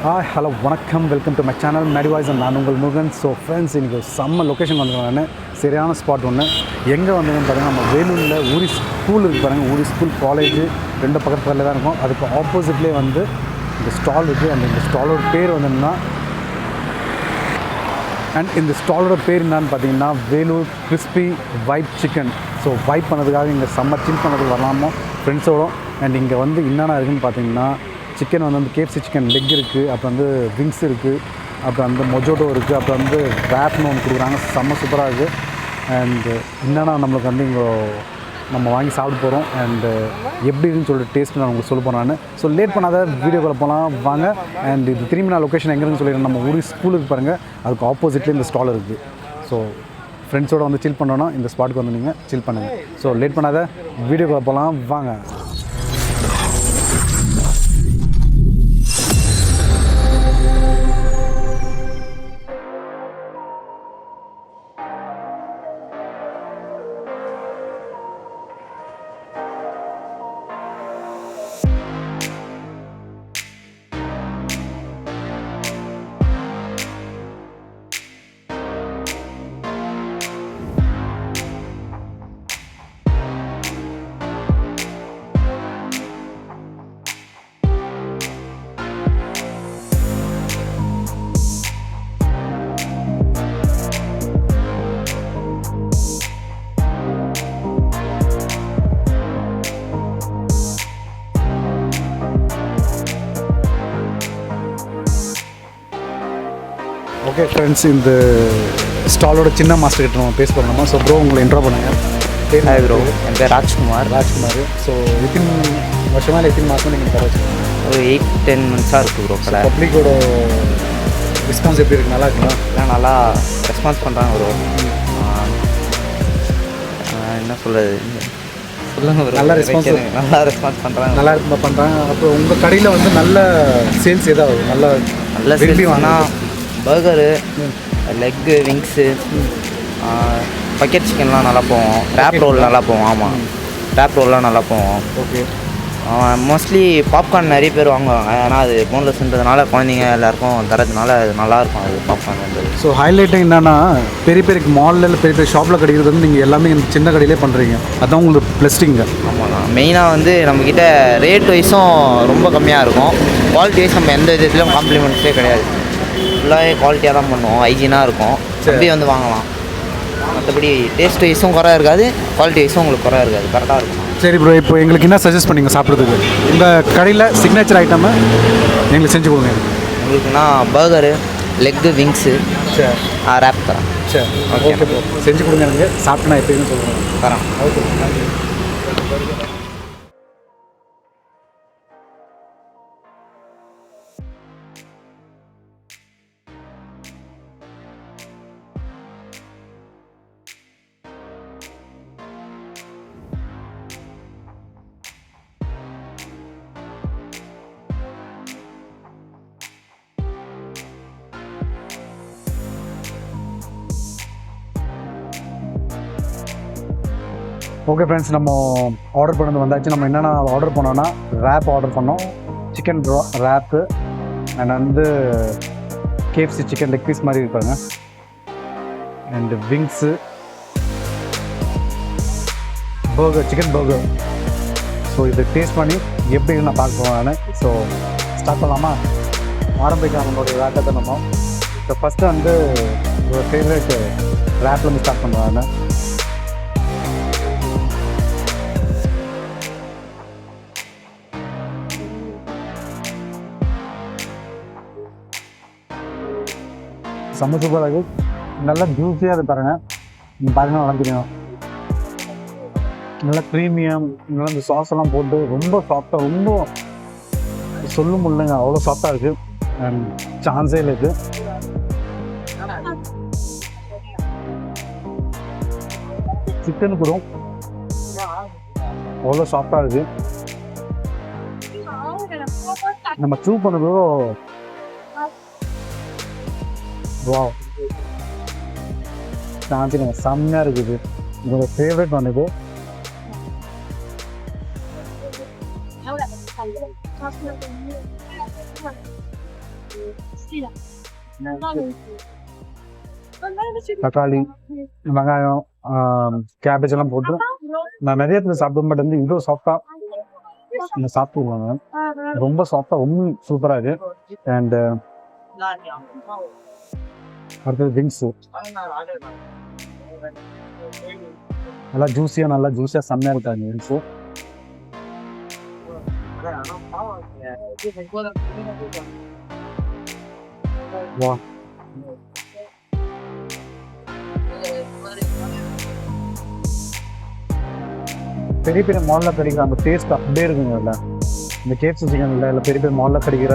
Hello வணக்கம், welcome to my channel மேடிவாய்ஸ். நான் உங்கள் முருகன். ஸோ ஃப்ரெண்ட்ஸ், இன்றைக்கி செம்ம லொக்கேஷன் வந்துருக்கேன். நான் சரியான ஸ்பாட் ஒன்று. எங்கே வந்ததுன்னு பாருங்கள், நம்ம வேலூரில் ஊரி ஸ்கூல் இருக்குது பாருங்கள். ஊரி ஸ்கூல் காலேஜ் ரெண்டு பக்கத்தில் தான் இருக்கும். அதுக்கு ஆப்போசிட்லேயே வந்து இந்த ஸ்டால் இருக்குது. அண்ட் இந்த ஸ்டாலோட பேர் வந்துன்னா இந்த ஸ்டாலோட பேர் என்னான்னு பார்த்தீங்கன்னா Vellore crispy vibe chicken. So vibe பண்ணதுக்காக இங்கே செம்ம சில் பண்ணதுக்கு வரலாமோ ஃப்ரெண்ட்ஸோட. அண்ட் இங்கே வந்து என்னென்ன இருக்குதுன்னு பார்த்தீங்கன்னா சிக்கன் வந்து கேஎஃப்சி சிக்கன் லெக் இருக்குது, அப்புறம் வந்து விங்ஸ் இருக்குது, அப்புறம் வந்து மொஜோட்டோ இருக்குது, அப்புறம் வந்து ரேப்னு ஒன்று கொடுக்குறாங்க. செம்ம சூப்பராக இருக்குது. அண்டு என்னென்னா நம்மளுக்கு வந்து இங்கே நம்ம வாங்கி சாப்பிட போகிறோம். அண்டு எப்படி இருக்குன்னு சொல்லிட்டு டேஸ்ட்டு நான் உங்களுக்கு சொல்ல போகிறேன். ஸோ லேட் பண்ணாத வீடியோக்குள்ளே போகலாம் வாங்க. அண்ட் இது திரும்பி நான் லொக்கேஷன் எங்கே இருக்குன்னு சொல்லிடுறேன். நம்ம ஊர் ஸ்கூலுக்கு பாருங்கள், அதுக்கு ஆப்போசிட்லேயே இந்த ஸ்டால் இருக்குது. ஸோ ஃப்ரெண்ட்ஸோடு வந்து சில் பண்ணோன்னா இந்த ஸ்பாட்டுக்கு வந்து நீங்கள் சில் பண்ணுங்கள். ஸோ லேட் பண்ணாத வீடியோக்குள்ளே போகலாம் வாங்க. ஓகே ஃப்ரெண்ட்ஸ், இந்த ஸ்டாலோட சின்ன மாஸ்டர் கிட்ட நம்ம பேச போகிறோமா. ஸோ ப்ரோ, உங்களை இன்ட்ரோ பண்ணுங்கள். ஹாய் ப்ரோ, என் பேர் ராஜ்குமார். ஸோ எத்தனை வருஷமாக இல்லை எத்தனை மாதம் நீங்கள் தர வச்சுருக்கீங்க? ஒரு 8-10 மந்த்ஸாக இருக்குது ப்ரோ. கடை பப்ளிக்கோட ரெஸ்பான்ஸ் எப்படி இருக்குது? நல்லா இருக்குங்களா? எல்லாம் நல்லா ரெஸ்பான்ஸ் பண்ணுறாங்க ப்ரோ. என்ன சொல்கிறது, சொல்லுங்கள் ப்ரோ. நல்லா ரெஸ்பான்ஸ் பண்ணுறாங்க. நல்லா இருக்குமா பண்ணுறாங்க. அப்புறம் உங்கள் கடையில் வந்து நல்ல சேல்ஸ் ஏதாவது நல்ல சேல்ஸ் ஆனால் பர்கரு, லெக்கு, விங்ஸு, பக்கெட் சிக்கன்லாம் நல்லா போவோம். ரேப் ரோல் நல்லா போவோம். ஆமாம், ரேப் ரோல்லாம் நல்லா போவோம். ஓகே. மோஸ்ட்லி பாப்கார்ன் நிறைய பேர் வாங்குவாங்க. ஏன்னா அது போன்லெஸ்ன்றதுனால குழந்தைங்க எல்லாேருக்கும் தரதுனால அது நல்லாயிருக்கும். அது பாப்கார்ன் வந்து ஸோ ஹைலைட்டாக என்னென்னா பெரிய பெரிய மாலில் பெரிய பெரிய ஷாப்பில் கிடைக்கிறது வந்து நீங்கள் எல்லாமே சின்ன கடையிலே பண்ணுறீங்க. அதுதான் உங்களுக்கு ப்ளஸ்டிங்க. ஆமாண்ணா, மெயினாக வந்து நம்மக்கிட்ட ரேட் வைஸும் ரொம்ப கம்மியாக இருக்கும். குவாலிட்டி வைஸ் நம்ம எந்த விதத்துலையும் காம்ப்ளிமெண்ட்ஸே கிடையாது. ஃபுல்லாகவே குவாலிட்டியாக தான் பண்ணுவோம். ஹைஜீனாக இருக்கும். அப்படியே வந்து வாங்கலாம். மற்றபடி டேஸ்ட் வைஸும் குறை இருக்காது, குவாலிட்டி வைஸும் உங்களுக்கு குறை இருக்காது. கரெக்டாக இருக்கும். சரி ப்ரோ, இப்போ எங்களுக்கு என்ன சஜஸ்ட் பண்ணிங்க சாப்பிட்றதுக்கு? உங்கள் கடையில் சிக்னேச்சர் ஐட்டமை எங்களுக்கு செஞ்சு கொடுங்க. உங்களுக்குன்னா பர்கரு, லெக்கு, விங்ஸு, ரேப் தரேன். சரி, ஓகே ப்ரோ, செஞ்சு கொடுங்க. எனக்கு சாப்பிட்டு நான் எப்படின்னு சொல்கிறேன். தரேன். Okay, thank you. ஓகே ஃப்ரெண்ட்ஸ், நம்ம ஆர்டர் பண்ணது வந்தாச்சு. நம்ம என்னென்ன ஆர்டர் பண்ணோன்னா ரேப் ஆர்டர் பண்ணோம், சிக்கன் ரேப்பு, அண்ட் வந்து கேஎஃப்சி சிக்கன் லெக் பீஸ் மாதிரி இருப்பாங்க, and wings, burger, chicken burger. So இதை டேஸ்ட் பண்ணி எப்படி நான் பார்க்க போவேன் நான். ஸோ ஸ்டார்ட் பண்ணலாமா? ஆரம்பிக்கலாம் நம்மளுடைய ரேட்டை நம்ம. ஸோ ஃபஸ்ட்டு வந்து ஒரு ஃபேவரட் ரேப்லேருந்து ஸ்டார்ட் பண்ணுவேன் நான். செம்ம சூப்பராக இருக்குது. நல்லா ஜூஸியாக அது பாருங்கள். பாருங்கள், நல்லா தெரியும். நல்லா ப்ரீமியம், நல்லா இந்த சாஸ் எல்லாம் போட்டு ரொம்ப சாஃப்டாக, ரொம்ப சொல்ல முடியலங்க, அவ்வளோ சாஃப்டாக இருக்குது. அண்ட் சான்ஸே இல்லை இது. சிக்கன் கூட அவ்வளோ சாஃப்டாக இருக்குது. நம்ம சூ பண்ணதோ வாவ், சாந்திங்க செம்மையாக இருக்குது. உங்களோட ஃபேவரட் ஒன் இது. தக்காளி வெங்காயம் கேபேஜ் எல்லாம் போட்டு நான் நிறைய பேர் சாப்பிடும். பட் வந்து இவ்வளோ சாஃப்டாக நான் சாப்பிடுவாங்க. ரொம்ப சாஃப்டாக ரொம்ப சூப்பராக இருக்குது. அண்டு அடுத்தது விங்ஸு நல்லா ஜூஸியாக செம்மையாக இருக்காங்க விங்ஸு. வா பெரிய பெரிய மாலில் கிடைக்கிற அந்த டேஸ்ட் அப்படியே இருக்குங்கல்ல. இந்த கேப்சி சிக்கன் இல்லை பெரிய பெரிய மாலில் கிடைக்கிற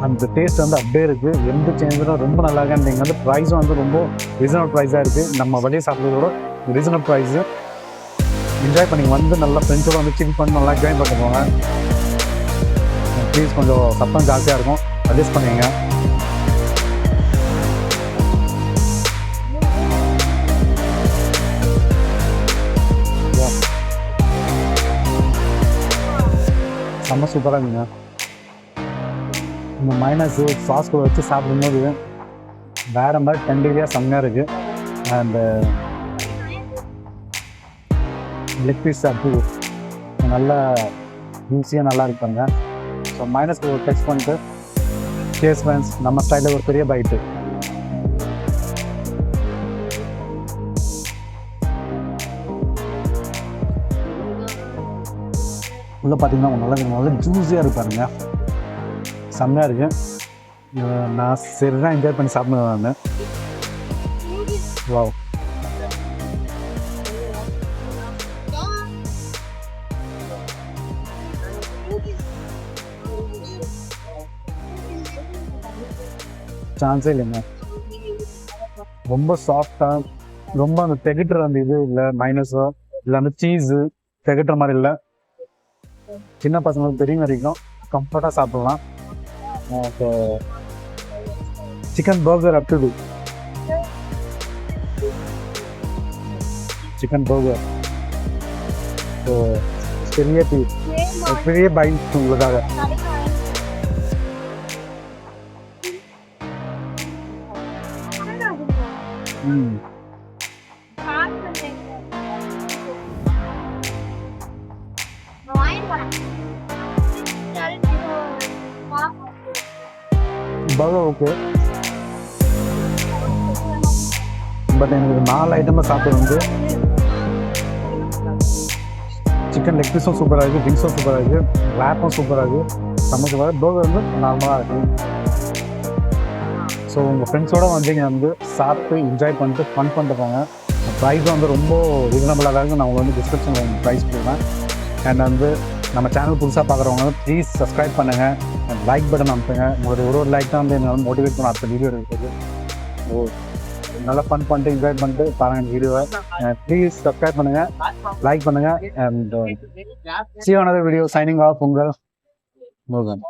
அந்த டேஸ்ட் வந்து அப்படியே இருக்குது. எந்த சேஞ்சும் ரொம்ப நல்லா இருக்கு. நீங்கள் வந்து ப்ரைஸும் வந்து ரொம்ப ரீசனபிள் ப்ரைஸாக இருக்குது. நம்ம வெளியே சாப்பிட்றதோட ரீசனபிள் ப்ரைஸு என்ஜாய் பண்ணி வந்து நல்லா ஃப்ரெண்ட்ஸோட வந்து சில் பண்ணி நல்லா என்ஜாய் பண்ண போங்க. ப்ளீஸ் கொஞ்சம் சத்தம் ஜாஸ்தியாக இருக்கும், அட்ஜஸ்ட் பண்ணுவீங்க. செம்ம சூப்பராக இருக்குங்க. இந்த மைனஸு சாஸ் கூட வச்சு சாப்பிடும்போது வேறு மாதிரி டெண்டரியாக செம்மையாக இருக்குது. அந்த லெக் பீஸ் அப்படி நல்லா ஈஸியாக நல்லா இருப்பாங்க. ஸோ மைனஸ் ஒரு டெக்ஸ்ட் பண்ணிட்டு கேஸ் ஃப்ரெண்ட்ஸ் நம்ம ஸ்டைலில் ஒரு பெரிய பைட்டு. உள்ளே பார்த்தீங்கன்னா நல்லா ஜூஸியாக இருப்பாருங்க, செம்மையாக இருக்குது. நான் சரிதான் என்ஜாய் பண்ணி சாப்பிடுவேன் நான். வாவ் சான்ஸே இல்லைங்க. ரொம்ப சாஃப்டாக, ரொம்ப அந்த திகட்டுற அந்த இது இல்லை, மைனஸோ இல்லை அந்த சீஸு திகட்டுற மாதிரி இல்லை. சின்ன பசங்களுக்கு பெரிய வரைக்கும் கம்ஃபர்ட்டாக சாப்பிட்லாம். இப்போ chicken burger up to chicken burger. So பெரிய பைட் உங்களுக்காக. பர்கர் ஓகே, பட் எனக்கு 4 ஐட்டமாக சாப்பிட்றது வந்து சிக்கன் லெக் பீஸும் சூப்பராக இருக்குது, விங்ஸும் சூப்பராக இருக்குது, ரேப்பும் சூப்பராக இருக்குது, சமைச்சு வர பர்கர் வந்து நார்மலாக இருக்குது. ஸோ உங்கள் ஃப்ரெண்ட்ஸோடு வந்தீங்க வந்து சாப்பிட்டு என்ஜாய் பண்ணிட்டு ஃபன் பண்ணிட்டு போங்க. ப்ரைஸும் வந்து ரொம்ப ரீசனபிளாக தான் இருக்குது. நான் உங்களுக்கு வந்து டிஸ்கிரிப்ஷனில் ப்ரைஸ் கொடுப்பேன். அண்ட் வந்து நம்ம சேனல் புதுசாக பார்க்குறவங்க ப்ளீஸ் சப்ஸ்கிரைப் பண்ணுங்கள், லைக் பட்டன் அனுப்புங்க. உங்களுடைய ஒரு லைக் தான் வந்து என்னால் மோட்டிவேட் பண்ண அடுத்த வீடியோ எடுக்கிறது. ஓ நல்லா ஃபன் பண்ணிட்டு என்ஜாய் பண்ணிட்டு பாருங்கள் வீடியோவை. ப்ளீஸ் சப்ஸ்கிரைப் பண்ணுங்கள், லைக் பண்ணுங்கள். And see you another video. Signing off, உங்கள் முருகன்.